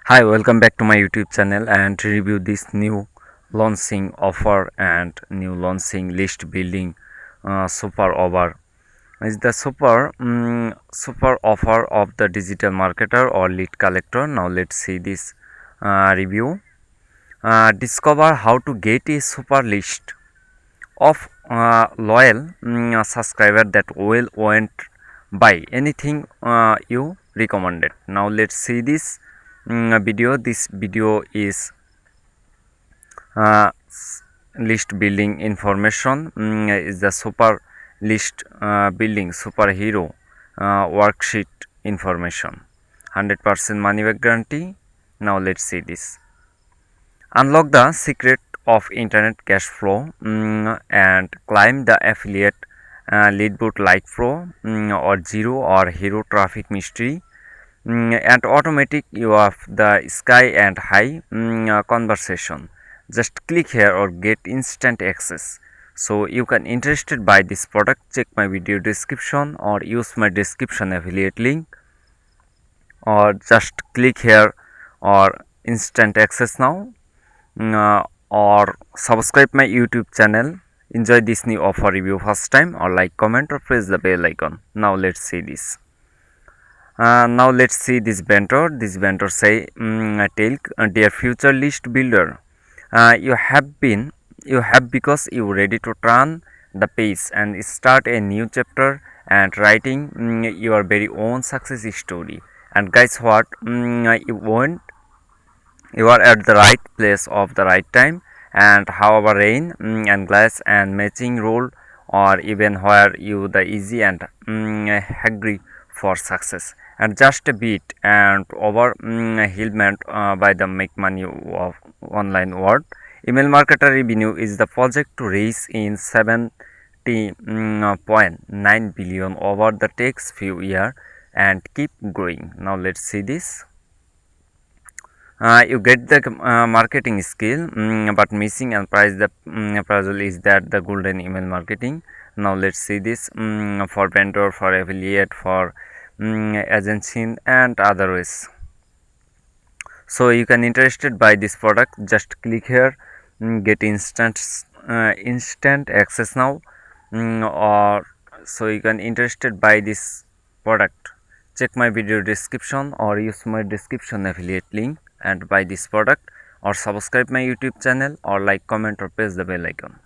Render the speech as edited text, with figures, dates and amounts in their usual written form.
Hi, welcome back to my YouTube channel and review this new launching offer and new launching list building super over. Is the super offer of the digital marketer or lead collector. Now let's see this review. Discover how to get a super list of loyal subscriber that will won't buy anything you recommended. Now let's see this video. This video is uh, list building information, is the super list building superhero worksheet information, 100% money back guarantee. Now let's see this. Unlock the secret of internet cash flow and climb the affiliate lead boot like pro or zero or hero traffic mystery and automatic you have the sky and high conversation. Just click here or get instant access. So you can interested by this product, check my video description or use my description affiliate link, or just click here or instant access now, or subscribe my YouTube channel. Enjoy this new offer review first time, or like, comment, or press the bell icon. Now let's see this. Now let's see this banter. This banter say, tell dear future list builder, you have because you ready to turn the page and start a new chapter and writing your very own success story. And guys what, you are at the right place of the right time, and however rain and glass and matching role, or even where you the easy and hungry for success and just a bit and over helmet by the make money of online world. Email marketer revenue is the project to raise in 70.9 billion over the next few years and keep growing. Now let's see this. You get the marketing skill, but missing and price the puzzle is that the golden email marketing. Now let's see this for vendor, for affiliate, for agency and other ways. So you can interested by this product, just click here, get instant access now, or so you can interested by this product, check my video description or use my description affiliate link and buy this product, or subscribe my YouTube channel, or like, comment, or press the bell icon.